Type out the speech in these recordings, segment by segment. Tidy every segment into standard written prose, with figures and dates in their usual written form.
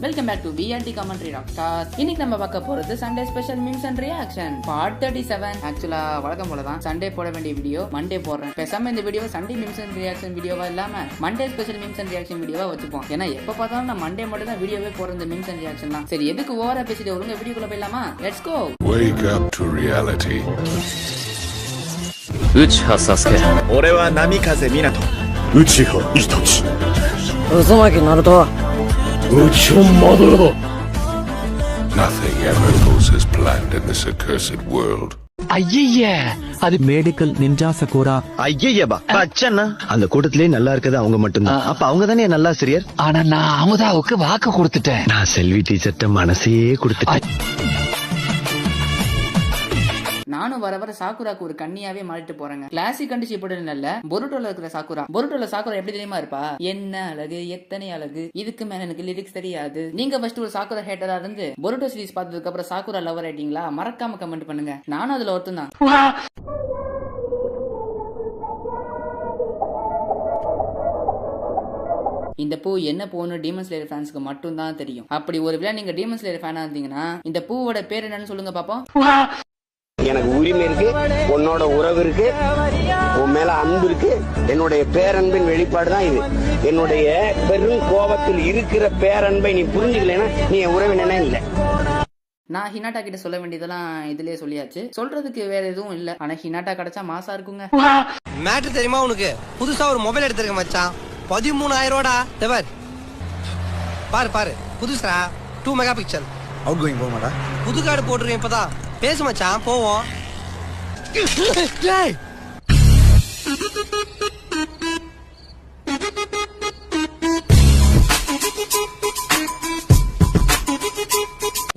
Welcome back to VRT commentary rockstar. இன்னைக்கு நம்ம பார்க்க போறது Sunday special memes and reaction part 37. ஆக்சுவலா வழக்கம் போல தான் சண்டே போட வேண்டிய வீடியோ மண்டே போடுறேன். பேசாம இந்த video Sunday memes and reaction வீடியோவா இல்லாம Monday special memes and reaction வீடியோவா வச்சுப்போம். ஏன்னா எப்ப பார்த்தாலும் நான் மண்டே மட்டும் தான் வீடியோவே போடுற மீம்ஸ் அண்ட் ரியாக்ஷன் தான். சரி, எதுக்கு ஓவரா பேசிட்டு ஒழுங்கா வீடியோக்குள்ள போயிடலாமா? Let's go. Wake up to reality. Uchiha Sasuke. 俺は波風湊。Uchiha Itachi. Uzumaki Naruto. Uchiha Madara. Nothing ever goes as planned in this accursed world. ஐயே, அது மெடிக்கல் நிஞ்சா சகோரா. ஐயேபா அச்சன்னா அந்த கூட்டத்திலே நல்லா இருக்குது அவங்க மட்டும்தான். அப்ப அவங்க தானே நல்லா சிரியர். ஆனா நான் அமுதாவுக்கு வாக்கு கொடுத்துட்டேன். நான் செல்வி டீச்சர்ட்ட மனசையே கொடுத்துட்டேன். நானும் வர வர சாக்குராக்கு ஒரு கண்ணியாவே மாறிட்டு போறேங்க. கிளாசிக் கண்டிச்சு இப்படி இல்ல, பொருட்டோல இருக்கிற சாக்குரா. பொருட்டோல சாக்குரா எப்படி தெரியுமா இருப்பா? என்ன அழகு, எத்தனை அழகு, இதுக்கு மேல எனக்கு லிரிக்ஸ் தெரியாது. நீங்க ஃபர்ஸ்ட் ஒரு சாக்குரா ஹேட்டரா இருந்து பொருட்டோ சீரிஸ் பார்த்ததுக்கு அப்புறம் சாக்குரா லவர் ஆயிட்டீங்களா? மறக்காம கமெண்ட் பண்ணுங்க. நானும் அதுல ஒருத்தன் தான். இந்த பூ என்ன பூன்னு டீமன் ஸ்லேயர் ஃபேன்ஸ்க்கு மட்டும் தான் தெரியும். அப்படி ஒருவேளை நீங்க டீமன் ஸ்லேயர் ஃபேனா இருந்தீங்கன்னா இந்த பூவோட பேர் என்னன்னு சொல்லுங்க பாப்போம். எனக்கு உரிமை இருக்கு, உன்னோட உறவு இருக்கு, உன் மேல அன்பு இருக்கு. என்னுடைய பேரன்பின் வெளிப்பாடு தான் இது. என்னுடைய பெரும் கோபத்தில் இருக்கிற பேரன்பை நீ புரிஞ்சுக்கலன்னா நீ என் உறவினே இல்லை. நான் ஹினாட்டா கிட்ட சொல்ல வேண்டியதெல்லாம் இதுலயே சொல்லியாச்சு. சொல்றதுக்கு வேற எதுவும் இல்ல. ஆனா ஹினாட்டா கிடைச்சா மாசா இருக்குங்க. மேட்ரு தெரியுமா உனக்கு? புதுசா ஒரு மொபைல் எடுத்திருக்க மச்சான். 13,000 ரூபாடா. பாரு பாரு, புதுசா 2 மெகா பிக்சல். அவுட் கோயிங் போமாடா. புது கார்டு போட்டுருக்கேன் இப்பதான். பேசு மச்சான், போவோம்.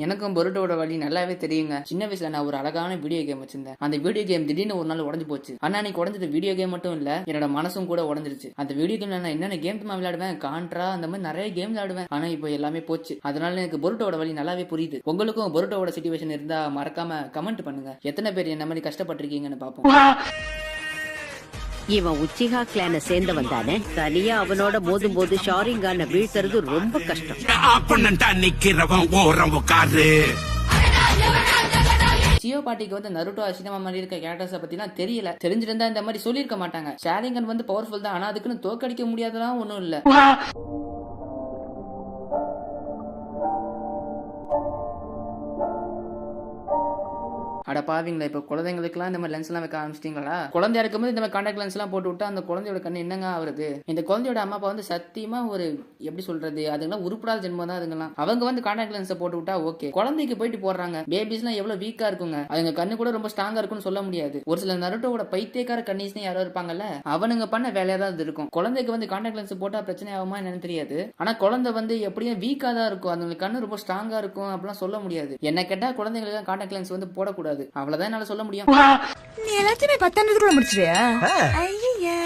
எனக்கும் பொருட்டோட வழி நல்லாவே தெரியுங்க. சின்ன வயசுல நான் ஒரு அழகான வீடியோ கேம் வச்சிருந்தேன். அந்த வீடியோ கேம் திடீர்னு ஒரு நாள் உடஞ்சு போச்சு. ஆனா நீ உடஞ்சது வீடியோ கேம் மட்டும் இல்ல, என்னோட மனசும் கூட உடஞ்சிருச்சு. அந்த வீடியோ கேம்ல நான் என்னென்ன கேம் விளையாடுவேன், கான்ட்ரா அந்த மாதிரி நிறைய கேம் விளையாடுவேன். ஆனா இப்போ எல்லாமே போச்சு. அதனால எனக்கு பொருட்டோட வழி நல்லாவே புரியுது. உங்களுக்கும் பொருட்டோட சிச்சுவேஷன் இருந்தா மறக்காம கமெண்ட் பண்ணுங்க. எத்தனை பேர் என்ன மாதிரி கஷ்டப்பட்டிருக்கீங்கன்னு பாப்போம். இவன் உச்சிஹா கிளான சேர்ந்தவன் தானே. தனியா அவனோட மோதும் போது ஷாரிங்கான வீழ்த்துறது ரொம்ப கஷ்டம். சியோ பாட்டிக்கு வந்து நருட்டோ அசினமா மாதிரி இருக்க கேரக்டர்ஸை பத்திலாம் தெரியல. தெரிஞ்சிருந்தா இந்த மாதிரி சொல்லியிருக்க மாட்டாங்க. ஷாரிங்கன் வந்து பவர்ஃபுல் தான், ஆனா அதுக்குன்னு தோக்கடிக்க முடியாதெல்லாம் ஒண்ணும் இல்ல. அட பாவீங்களா, இப்ப குழந்தைங்களுக்குலாம் இந்த மாதிரி லென்ஸ் எல்லாம் வைக்க ஆரம்பிச்சிட்டீங்களா? குழந்தையா இருக்கும்போது இந்த மாதிரி கான்டாக்ட் லென்ஸ் எல்லாம் போட்டு விட்டா அந்த குழந்தையோட கண்ணு என்னங்க ஆகுறது? இந்த குழந்தையோட அம்மா அப்பா வந்து சத்தியமா ஒரு எப்படி சொல்றது, அதுங்கெல்லாம் உருப்படாத ஜென்மம் தான் அதுங்கெல்லாம். அவங்க வந்து கான்டாக்ட் லென்ஸை போட்டு விட்டா ஓகே, குழந்தைக்கு போயிட்டு போடுறாங்க. பேபிஸ் எல்லாம் எவ்வளவு வீக்கா இருக்குங்க. அதுங்க கண்ணு கூட ரொம்ப ஸ்ட்ராங்கா இருக்கும்னு சொல்ல முடியாது. ஒரு சில நருட்டோட பைத்தியக்கார கண்ணீஸ்னே யாரோ இருப்பாங்கல்ல, அவனுங்க பண்ண வேலையா தான் இது இருக்கும். குழந்தைக்கு வந்து கான்டாக்ட் லென்ஸ் போட்டா பிரச்சனை ஆகுமா என்னன்னு தெரியாது. ஆனா குழந்தை வந்து எப்படியும் வீக்கா தான் இருக்கும். அதுங்க கண்ணு ரொம்ப ஸ்ட்ராங்கா இருக்கும் அப்படிலாம் சொல்ல முடியாது. என்ன கேட்டா குழந்தைங்களுக்கு கான்டாக்ட் லென்ஸ் வந்து போடக்கூடாது. அவ்வளவுதான் என்னால சொல்ல முடியும். நீ எல்லாத்தையுமே 10 நிமிஷத்துக்குள்ள முடிச்சிரியா? ஐயா,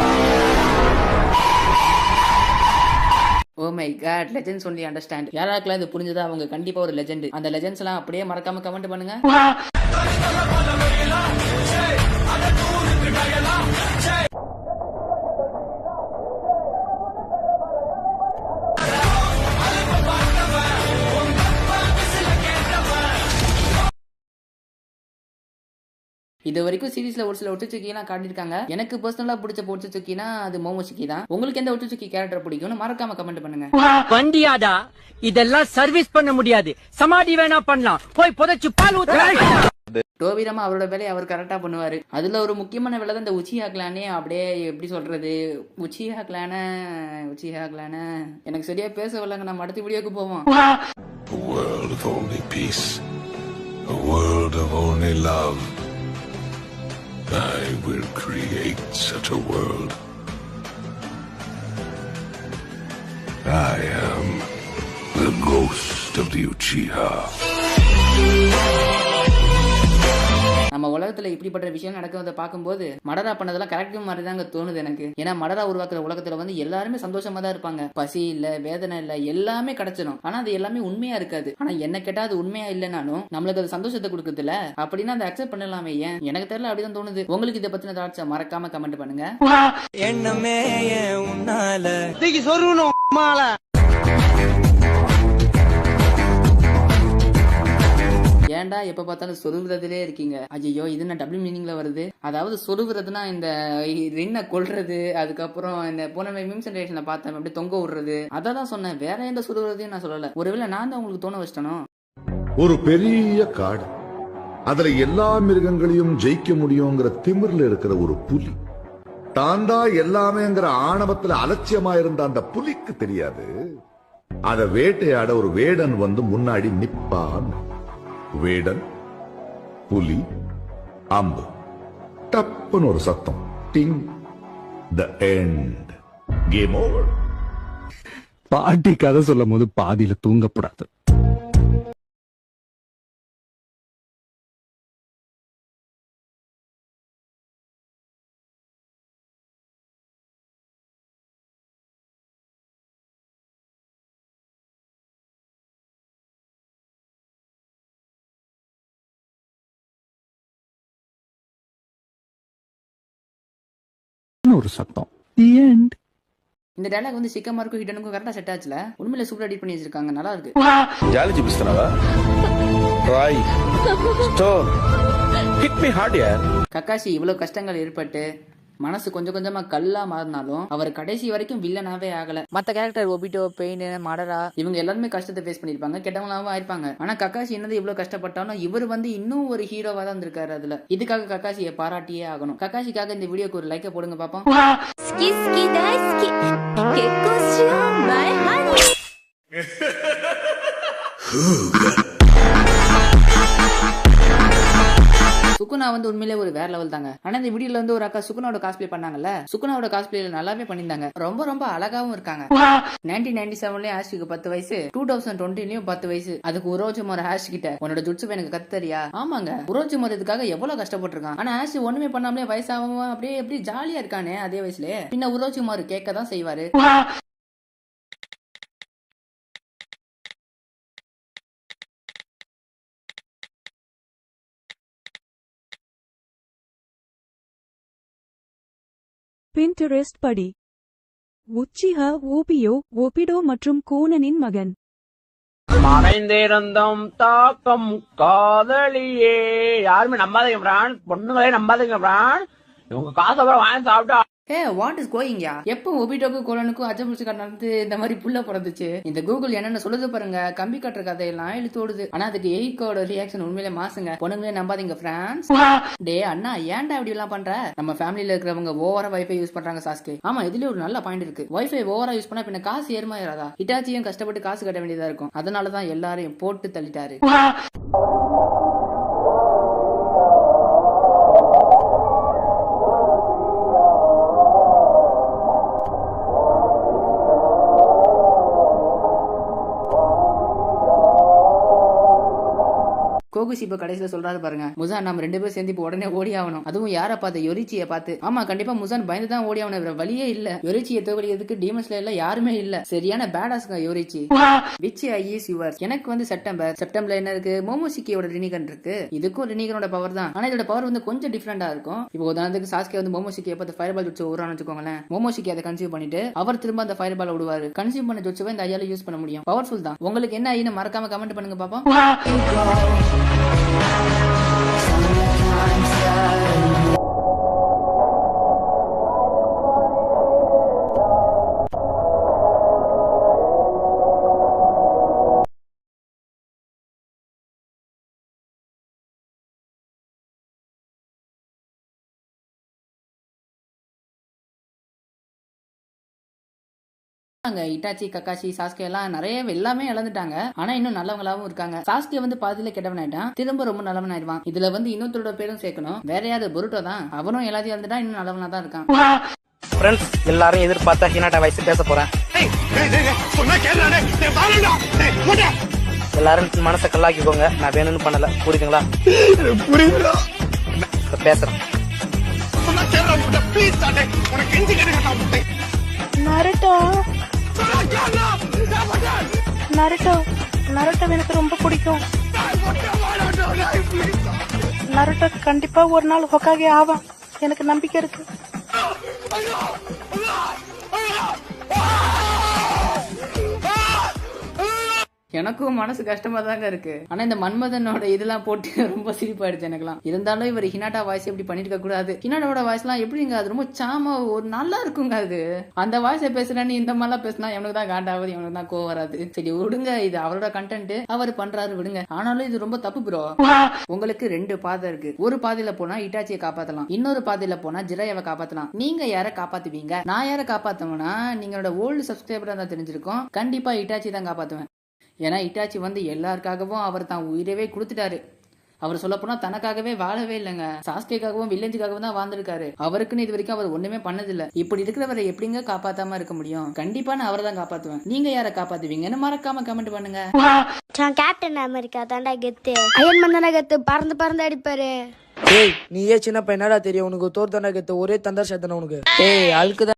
oh my God, legends only understand. யாராக்கெல்லாம் இது புரிஞ்சதா அவங்க கண்டிப்பா ஒரு லெஜெண்ட். அந்த லெஜெண்ட்ஸ் எல்லாம் அப்படியே மறக்காம கமெண்ட் பண்ணுங்க. இது வரைக்கும் சீரீஸ்ல ஒரு சில ஒட்டுச்சுக்கிலாம் காட்டியிருக்காங்க. எனக்கு பர்சனலா பிடிச்ச ஒட்டுச்சுக்கினா அது மோமோசுக்கி தான். உங்களுக்கு எந்த ஒட்டுச்சுக்கி கேரக்டர் பிடிக்கும்னு மறக்காம கமெண்ட் பண்ணுங்க. வண்டியாடா, இதெல்லாம் சர்வீஸ் பண்ண முடியாது. சமாடி வேணா பண்ணலாம். போய் புதைச்சு பால் ஊத்து. டோபிரமா அவரோட வேலையை அவர் கரெக்டா பண்ணுவாரு. அதுல ஒரு முக்கியமான வேலை தான் இந்த உச்சிஹா கிளானே. அப்படியே எப்படி சொல்றது, உச்சிஹா கிளான எனக்கு சரியா பேச வரலங்க. நம்ம அடுத்த வீடியோக்கு போவோம். A world of only peace. A world of only love. I will create such a world. I am the ghost of the Uchiha. நம்ம உலகத்துல இப்படிப்பட்ட விஷயம் நடக்கிறத பார்க்கும்போது மடரா பண்ணதெல்லாம் கரெக்ட் மாதிரி தாங்க தோணுது எனக்கு. ஏன்னா மடரா உருவாக்குற உலகத்துல வந்து எல்லாருமே சந்தோஷமா தான் இருப்பாங்க. பசி இல்ல, வேதனை இல்ல, எல்லாமே கிடைச்சிடும். ஆனா அது எல்லாமே உண்மையா இருக்காது. ஆனா என்ன கேட்டா அது உண்மையா இல்லைனாலும் நம்மளுக்கு அது சந்தோஷத்தை கொடுக்குது இல்ல, அப்படின்னா அதை அக்செப்ட் பண்ணலாமே. ஏன் எனக்கு தெரியல, அப்படிதான் தோணுது. உங்களுக்கு இதை பத்தின தாட்சா மறக்காம கமெண்ட் பண்ணுங்க. என்னமே உன்னால சொருணும் எப்ப பார்த்தாலும் சொருகுறதுலே இருக்கீங்க. ஐயோ இது என்ன டபுள் மீனிங்ல வருது? அதாவது சொருகுறதுனா இந்த ரின்ன கொல்றது, அதுக்கப்புறம் இந்த போன மீம்ஸ் ஜெனரேஷன்ல பார்த்தேன் அப்படி தொங்க விடுறது, அததான் சொன்னேன். வேற எந்த சொருகுறதையும் நான் சொல்லல. ஒருவேளை நான் தான் உங்களுக்கு தோண வச்சிட்டனோ? ஒரு பெரிய காடு, அதுல எல்லா மிருகங்களையும் ஜெயிக்க முடியுங்கிற திமிர்ல இருக்கிற ஒரு புலி, தாண்டா எல்லாமேங்கிற ஆணவத்துல அலட்சியமா இருந்த அந்த புலிக்கு தெரியாது, அத வேட்டையாட ஒரு வேடன் வந்து முன்னாடி நிப்பான். வேடன், புலி, அம்பு, டப்புன்னு ஒரு சத்தம், டிங், த எண்ட், கேம் ஓவர். பாட்டி கதை சொல்லும் போது பாதியில தூங்கப்படாது. ஒரு சத்தம், தி எண்ட். இந்த டயலாக் வந்து சிக்கமாருக்கும் ஹிடனுக்கும் கரெக்டா செட் ஆச்சுல. உண்மையில சூப்பர் எடிட் பண்ணி வச்சிருக்காங்க, நல்லா இருக்கு. జాలి చూపిస్తున్నావా? ట్రై స్టాప్ హిట్ మీ హార్డ్ యార్. கக்காஷி இவ்வளவு கஷ்டங்கள் ஏற்பட்டு மனசு கொஞ்சம் கொஞ்சமா கல்லா மாறினாலும் அவர் கடைசி வரைக்கும் வில்லனாவே ஆகல. மத்த கேரக்டர் ஒபிட்டோ, பெயின், மடரா இவங்க எல்லாருமே கஷ்டத்தை ஃபேஸ் பண்ணிருப்பாங்க, கெட்டவங்களாவும் ஆயிருப்பாங்க. ஆனா கக்காஷி என்னது இவ்வளவு கஷ்டப்பட்டாலும் இவர் வந்து இன்னும் ஒரு ஹீரோவா தான் இருந்திருக்காரு அதுல. இதுக்காக கக்காஷியை பாராட்டியே ஆகணும். கக்காஷிக்காக இந்த வீடியோக்கு ஒரு லைக்கை போடுங்க பாப்போம். சுகுணா வந்து உண்மையிலே ஒரு வேற லெவல் தாங்க. ஆனா இந்த வீடியோல வந்து ஒரு அக்கா சுகுனாவோட காஸ்பிளே பண்ணாங்கல்ல, சுகுனாவோட காஸ்பிளே நல்லாவே பண்ணிருந்தாங்க. ரொம்ப ரொம்ப அழகாவும் இருக்காங்க. 1997லயும் ஆஷ்க்கு 10 வயசு, 2020லயும் 10 வயசு. அதுக்கு உரோஜிமார் ஆஷ் கிட்ட உன்னோட ஜுட்சு எனக்கு கத்துறியா? ஆமாங்க, உரோஜிமார் இதுக்காக எவ்வளவு கஷ்டப்பட்டிருக்கான். ஆனா ஆஷ் ஒண்ணுமே பண்ணாமலே வயசாகவும் அப்படியே எப்படி ஜாலியா இருக்கானே அதே வயசுல. பின்ன உரோஜிமார் கேட்க தான் செய்வாரு. பின்டெரெஸ்ட் படி. உச்சிஹா ஓபியோ, ஓபிடோ மற்றும் கோனனின் மகன். மறைந்திருந்தும் தாக்கம் காதலியே. யாருமே நம்பாதீங்க பிரான், பொண்ணுங்களே நம்பாதீங்க பிரான். இவங்க காசை வாங்கி சாப்பிட்டா வாட் இஸ் கோயிங் யா? எப்போ ஒபிட்டோக்கும் கோலனுக்கும் அஜபுச்சு நடந்து இந்த மாதிரி புள்ள பிறந்துச்சு? இந்த கூகுள் என்னென்ன சொல்லுது பாருங்க. கம்பி கட்டுற கதையெல்லாம் இழுத்து ஓடுது. ஆனா அதுக்கு எய்கோட ரியாக்ஷன் உண்மையிலே மாசுங்க. பொண்ணுங்களே நம்பாதீங்க பிரான்ஸ். டே அண்ணா ஏன்டா இப்படி எல்லாம் பண்ற? நம்ம ஃபேமிலியில இருக்கிறவங்க ஓவரா வைஃபை யூஸ் பண்றாங்க சாஸ்கே. ஆமா இதுலயே ஒரு நல்ல பாயிண்ட் இருக்கு. வைஃபை ஓவரா யூஸ் பண்ணா பின்ன காசு ஏறுமா ஏறாதா? இட்டாச்சியும் கஷ்டப்பட்டு காசு கட்ட வேண்டியதா இருக்கும். அதனாலதான் எல்லாரையும் போட்டு தள்ளிட்டாரு. கோகுஷி இப்ப கடைசியில சொல்றாரு பாருங்க, முசான் நம்ம 2 பேரும் சேர்ந்து இப்ப உடனே ஓடி ஆகணும். அதுவும் யாரை பார்த்து? யோரிச்சியை பார்த்து. ஆமா கண்டிப்பா முசான் பயந்து தான் ஓடி ஆகணும், வழியே இல்ல. யோரிச்சியை தோக்கடிக்கிறதுக்கு டீமன்ஸ்ல எல்லாம் யாருமே இல்ல. சரியான பேடாஸ்ங்க Yoriichi. Which I is your. எனக்கு வந்து செப்டம்பர்ல என்ன இருக்கு? மோமோசிக்கியோட ரினிகன் இருக்கு. இதுக்கும் ரினிகனோட பவர் தான். ஆனா இதோட பவர் வந்து கொஞ்சம் டிஃபரெண்டா இருக்கும். இப்போ உதாரணத்துக்கு சாஸ்கே வந்து மோமோசிக்கியை பார்த்து ஃபயர் பால் ஜுட்சு விடுறான்னு வச்சுக்கோங்களேன். மோமோசிக்கி அதை கன்சியூம் பண்ணிட்டு அவர் திரும்ப அந்த ஃபயர் பால் விடுவாரு. கன்சியூம் பண்ண ஜுட்சுவை இந்த ஐயால யூஸ் பண்ண முடியும். பவர்ஃபுல் தான். உங்களுக்கு என்ன ஐன்னு மறக்காம கமெண்ட் பண்ணுங்க பாப்போம். இட்டாச்சி, கக்காஷி, சாஸ்கே எல்லாம் நிறைய எல்லாமே இழந்துட்டாங்க. ஆனா இன்னும் நல்லவங்களாவும் இருக்காங்க. சாஸ்கே வந்து பாதியில கெட்டவன் ஆயிட்டான், திரும்ப ரொம்ப நல்லவன் ஆயிடுவான். இதுல வந்து இன்னொருத்தரோட பேரும் சேர்க்கணும். வேற யாரு? பொருட்டோ தான். அவனும் எல்லாத்தையும் இழந்துட்டா, இன்னும் நல்லவனா தான் இருக்கான். ஃப்ரெண்ட்ஸ் எல்லாரும் எதிர்பார்த்தா ஹினாட்டா வயசு பேச போறேன். எல்லாரும் மனசை கல்லாக்கிக்கோங்க. நான் வேணும்னு பண்ணல, புரியுதுங்களா? பேசுறேன். நருட்டோ எனக்கு ரொம்ப பிடிக்கும். நருட்டோ கண்டிப்பா ஒரு நாள் ஹொக்காகே ஆவான், எனக்கு நம்பிக்கை இருக்கு. எனக்கும் மனசு கஷ்டமா தாங்க இருக்கு. ஆனா இந்த மன்மதனோட இதெல்லாம் போட்டு ரொம்ப சிரிப்பாயிடுச்சு எனக்குலாம். இருந்தாலும் இவர் ஹினாட்டா வாய்ஸ் இப்படி பண்ணிருக்க கூடாது. ஹினாட்டாவோட வாய்ஸ் எல்லாம் எப்படிங்க, அது ரொம்ப சாமா ஒரு நல்லா இருக்குங்க. அது அந்த வாய்ஸை பேசுறேன்னு இந்த மாதிரிலாம் பேசினா எனக்கு தான் காண்டாவது, எனக்கு தான் கோவம் வராது. சரி விடுங்க, இது அவரோட கண்டென்ட், அவர் பண்றாரு விடுங்க. ஆனாலும் இது ரொம்ப தப்பு ப்ரோ. உங்களுக்கு 2 பாதை இருக்கு. ஒரு பாதையில போனா இட்டாச்சியை காப்பாத்தலாம், இன்னொரு பாதையில போனா ஜிராயாவை காப்பாத்தலாம். நீங்க யாரை காப்பாத்துவீங்க? நான் யாரை காப்பாத்துவேன்னா, நீங்களோட ஓல்டு சப்ஸ்கிரைபரா தான் தெரிஞ்சிருக்கோம், கண்டிப்பா இட்டாச்சி தான் காப்பாத்துவேன். ஏன்னா இட்டாச்சி வந்து எல்லாருக்காகவும் அவர் தான் உயிரவே கொடுத்துட்டாரு. அவர் சொல்ல போனா தனக்காகவே வாழவே இல்லைங்க, சாஸ்கேக்காகவும் வில்லேஜுக்காகவும் தான் வாழ்ந்திருக்காரு. அவருக்குன்னு இது வரைக்கும் அவர் ஒண்ணுமே பண்ணதில்லை. இப்படி இருக்கிறவரை எப்படிங்க காப்பாத்தாம இருக்க முடியும்? கண்டிப்பா நான் அவரை தான் காப்பாத்துவேன். நீங்க யாரை காப்பாத்துவீங்கன்னு மறக்காம கமெண்ட் பண்ணுங்க. கேப்டன் அமெரிக்கா தாண்டா கெத்து, அயன் மன்னனா கெத்து, பறந்து பறந்து அடிப்பாரு. ஏய் நீ ஏன் சின்ன பையன், என்னடா தெரியும் உனக்கு? தோர் தாண்டா கெத்து, ஒரே தந்தர் சேத்தன உனக்கு. ஏய் அழுக்குதான்.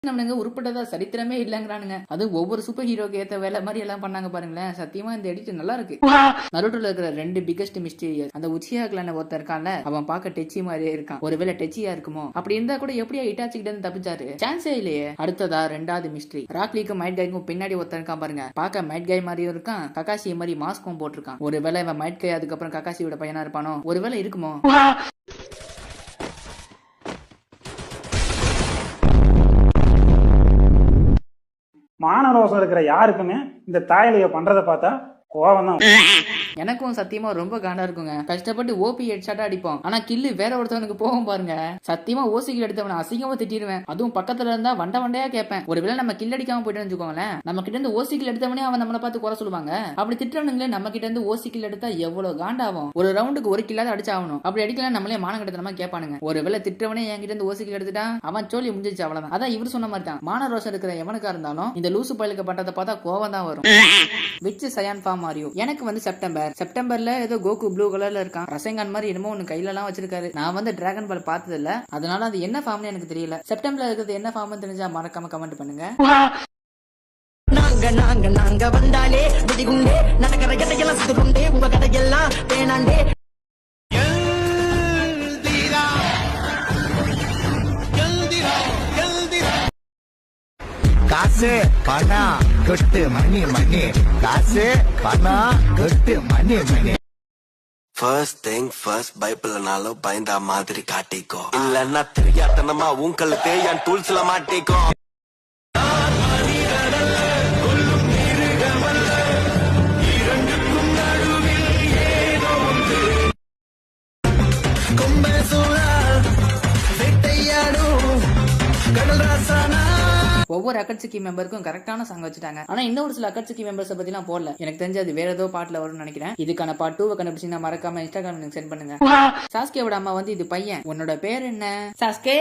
நம்மளுங்க உருப்பட்டதா சரித்திரமே இல்லங்கிறானுங்க. அது ஒவ்வொரு சூப்பர் ஹீரோக்கு ஏத்த வேலை மாதிரி எல்லாம் பண்ணாங்க பாருங்களேன். சத்தியமா இந்த எடிட் நல்லா இருக்கு. நருட்டோல இருக்கிற 2 பிகெஸ்ட் மிஸ்டீரியஸ், அந்த உச்சியா கிளான ஒருத்தர் இருக்கான்ல, அவன் பார்க்க டெச்சி மாதிரியே இருக்கான். ஒருவேளை டெச்சியா இருக்குமோ? அப்படி இருந்தா கூட எப்படியா இட்டாச்சிக்கிட்ட இருந்து தப்பிச்சாரு? சான்ஸே இல்லையே. அடுத்ததா 2வது மிஸ்ட்ரி, ராக்லிக்கும் மைட் கைக்கும் பின்னாடி ஒருத்தர் இருக்கான் பாருங்க. பார்க்க மைட் கை மாதிரியும் இருக்கான், ககாசி மாதிரி மாஸ்கும் போட்டிருக்கான். ஒருவேளை இவன் மைட் கை அதுக்கப்புறம் ககாசியோட பையனா இருப்பானோ? ஒருவேளை இருக்குமோ? மானரோசம் இருக்கிற யாருக்குமே இந்த தாயலைய பண்றதை பார்த்தா கோவம் தான். எனக்கும் சத்தியமா ரொம்ப காண்டா இருக்குங்க. கஷ்டப்பட்டு ஓபி ஹெட்ஷாட்டா அடிப்போம், ஆனா கில்லு வேற ஒருத்தவனுக்கு போகும் பாருங்க. சத்தியமா ஓசிக்கில் எடுத்தவன அசிங்கமா திட்டிடுவேன். அதுவும் பக்கத்துல இருந்தா வண்டையா கேட்பேன். ஒருவேளை நம்ம கில் அடிக்காம போயிட்டு வச்சுக்கோங்களேன், நம்ம கிட்ட இருந்து ஓசிக்கில் எடுத்தவனே அவன் நம்மளை பார்த்து குறை சொல்லுவாங்க. அப்படி திட்டவனுங்களே நம்ம கிட்ட இருந்து ஓசிக்கில் எடுத்தா எவ்வளவு காண்டாகும். ஒரு ரவுண்டுக்கு 1 கில்லாவது அடிச்சாகணும். அப்படி அடிக்கலாம் நம்மளே மானம் கட்டத்தனமா கேட்பானுங்க. ஒருவேளை திட்டவனே என்கிட்ட இருந்து ஓசிக்கில் எடுத்துட்டான், அவன் சோழி முடிஞ்சிச்சு, அவ்வளவுதான். அதான் இவர் சொன்ன மாதிரி தான், மான ரோஷம் இருக்கிற எவனுக்கா இருந்தாலும் இந்த லூசு பயலுக்கு பண்றதை பார்த்தா கோவம் தான் வரும். விச் சயான் ஃபார்ம் மாரியோ. எனக்கு வந்து செப்டம்பர்ல ஏதோ கோகு ப்ளூ கலர்ல இருக்கான், ரசங்கான் மாதிரி என்னமோ ஒண்ணு கையில எல்லாம் வச்சிருக்காரு. நான் வந்து டிராகன் பால் பார்த்தது இல்ல, அதனால அது என்ன ஃபார்ம்னு எனக்கு தெரியல. செப்டம்பர்ல இருக்கிறது என்ன ஃபார்ம்னு தெரிஞ்சா மறக்காம கமெண்ட் பண்ணுங்க. நாங்க நாங்க நாங்க வந்தாலே வெடிகுண்டே நடக்கிற கதையெல்லாம் சுத்துக்குண்டே உங்க கதையெல்லாம் தேனாண்டே. காசு பணம் கொட்டு மணி மணி, காசு பணம் கொட்டு மணி மணி. ஃபர்ஸ்ட் திங் ஃபர்ஸ்ட், பைபிள்னாலும் பயந்தா மாதிரி காட்டிக்கோ, இல்லன்னா தெரியாதனமா உங்களுக்கு என் டூல்ஸ்ல மாட்டிக்கோ. ஒவ்வொரு அக்கட்சிக்கு மெம்பருக்கும் கரெக்டான சாங் வச்சுட்டாங்க. ஆனா இன்னொரு சில அக்கட்சிக்கு மெம்பர்ஸ் பத்தி எல்லாம் போடல. எனக்கு தெரிஞ்சு அது வேற ஏதோ பாட்டுல வரும்னு நினைக்கிறேன். இதுக்கான பார்ட் 2 கண்டுபிடிச்சீங்கன்னா மறக்காம இன்ஸ்டாகிராம் சென்ட் பண்ணுங்க. சாஸ்கேவோட அம்மா வந்து இது பையன், உன்னோட பேர் என்ன? சாஸ்கே.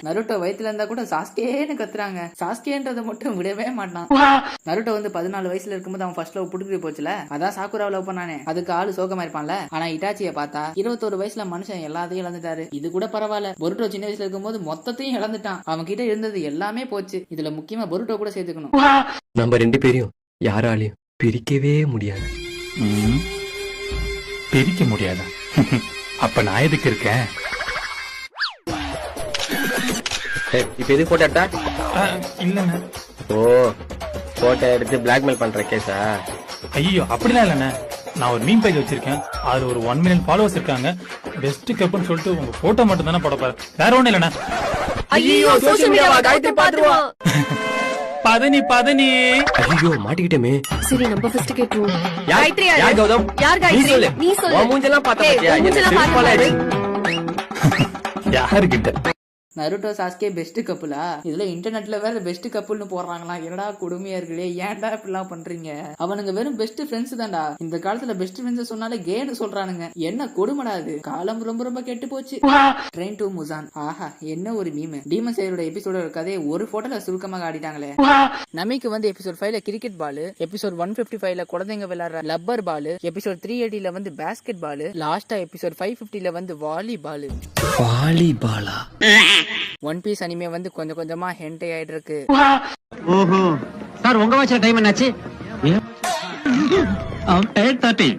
நருட்டோ வயித்துல இருந்தா கூட சாஸ்கேன்னு கத்துறாங்க. சாஸ்கேன்றதை மட்டும் விடவே மாட்டான். நருட்டோ வந்து 14 வயசுல இருக்கும்போது அவன் ஃபர்ஸ்ட் லவ் புடிக்கிட்டு போச்சுல, அதான் சாக்குராவை லவ் பண்ணானே. அதுக்கு ஆளு சோகமா இருப்பான்ல. ஆனா இட்டாச்சியை பார்த்தா 21 வயசுல மனுஷன் எல்லாத்தையும் இழந்துட்டாரு. இது கூட பரவாயில்ல, பொருட்டோ சின்ன வயசுல இருக்கும்போது மொத்தத்தையும் இழந்துட்டான். அவன் கிட்ட இருந்தது எல்லாமே போச்சு. இதுல முக்கியமா பொருட்டோ கூட சேர்த்துக்கணும். நம்ம 2 பேரையும் யாராலையும் பிரிக்கவே முடியாது. பிரிக்க முடியாதா? அப்ப நான் எதுக்கு இருக்கேன்? இப்ப எது போட்டோ எடுத்தா? இல்லண்ணே. ஓ, போட்டோ எடுத்து பிளாக்மெயில் பண்ற கேஸா? ஐயோ அப்படிலாம் இல்லண்ணே. நான் ஒரு மீம் பேஜ் வச்சிருக்கேன், அது ஒரு 1 மில்லியன் ஃபாலோவர்ஸ் இருக்காங்க. பெஸ்ட் கப்புன்னு சொல்லிட்டு உங்க போட்டோ மட்டும் தானே போட போறேன், வேற ஒண்ணு இல்லண்ணே. ஐயோ சோஷியல் மீடியாவா காயத்ரி பாத்துருவோம். பதனி ஐயோ மாட்டிக்கிட்டேமே. சரி நம்ம ஃபர்ஸ்ட் கேட்றோம். காயத்ரி யார்? கௌதம் யார்? காயத்ரி நீ சொல்லு. உன் மூஞ்செல்லாம் பார்த்தா பாத்தியா? என்ன சிம்பிளா யாரு கிட்ட? நருட்டோ சாஸ்கே பெஸ்ட் கப்புலா? இதுல இன்டர்நெட்ல வேற பெஸ்ட் கப்புள்னு போடுறாங்களா? என்னடா கொடுமையா இருக்குல்ல, ஏன்டா இப்படிலாம் பண்றீங்க? அவனுங்க வெறும் பெஸ்ட் ஃப்ரெண்ட்ஸ் தான்டா. இந்த காலத்துல பெஸ்ட் ஃப்ரெண்ட்ஸ் சொன்னாலே கேன்னு சொல்றானுங்க. என்ன கொடுமடா இது. காலம் ரொம்ப ரொம்ப கெட்டு போச்சு. Train to முசான். ஆஹா, என்ன ஒரு மீம். டீமன் ஸ்லேயரோட எபிசோட கதையை ஒரு போட்டோல சுருக்கமாக ஆடிட்டாங்களே. நமிக்கு வந்து எபிசோட் 5ல கிரிக்கெட் பால், எபிசோட் 155ல குழந்தைங்க விளையாடுற லப்பர் பால், எபிசோட் 380ல வந்து பாஸ்கெட் பால், லாஸ்டா எபிசோட் 550ல வந்து வாலிபால். வாலிபாலா? ஒன் பீஸ் அனிமே வந்து கொஞ்சம் கொஞ்சமா ஹென்டை ஆயிட்டு இருக்கு. ஓஹோ சார், உங்க வாட்ச்ல டைம் என்னாச்சு? 8:30.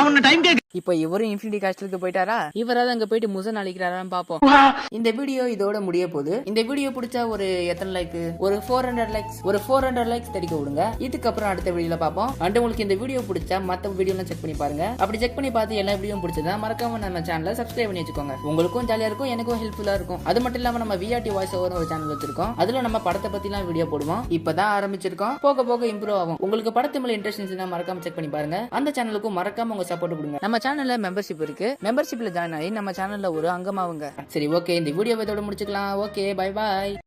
அவன டைம் கேக்கு. இப்போ இவரும் இன்ஃபினிட்டி காஸ்டலுக்கு போயிட்டாரா? இவராது அங்க போயிட்டு முசன் அழிக்கிறாரான்னு பாப்போம். இந்த வீடியோ இதோட முடிய போகுது. இந்த வீடியோ பிடிச்சா ஒரு எத்தனை லைக்? ஒரு 400 லைக்ஸ். ஒரு 400 லைக்ஸ் தெரிவிக்க விடுங்க. இதுக்கப்புறம் அடுத்த வீடியோல பாப்போம். அண்ட் உங்களுக்கு இந்த வீடியோ பிடிச்சா மத்த வீடியோலாம் செக் பண்ணி பாருங்க. அப்படி செக் பண்ணி பார்த்து எல்லா வீடியோ பிடிச்சதா மறக்காம நம்ம சேனலை சப்ஸ்கிரைப் பண்ணி வச்சுக்கோங்க. உங்களுக்கும் ஜாலியா இருக்கும், எனக்கும் ஹெல்ப்ஃபுல்லா இருக்கும். அது மட்டும் இல்லாம நம்ம விஆர்டி வாய்ஸ் ஓவர் ஒரு சேனல் வச்சிருக்கோம். அதுல நம்ம படத்தை பத்திலாம் வீடியோ போடுவோம். இப்பதான் ஆரம்பிச்சிருக்கோம், போக போக இம்ப்ரூவ் ஆகும். உங்களுக்கு படத்து மேல இன்ட்ரெஸ்ட் இருந்துச்சுன்னா மறக்காம செக் பண்ணி பாருங்க. அந்த சேனலுக்கும் மறக்காம உங்க சப்போர்ட் கொடுங்க. நம்ம சேனல்ல மெம்பர்ஷிப் இருக்கு. மெம்பர்ஷிப்ல ஜாயின் ஆகி நம்ம சேனல்ல ஒரு அங்கமாவுங்க. சரி, ஓகே, இந்த வீடியோ இதோட முடிச்சுக்கலாம். Okay, bye bye.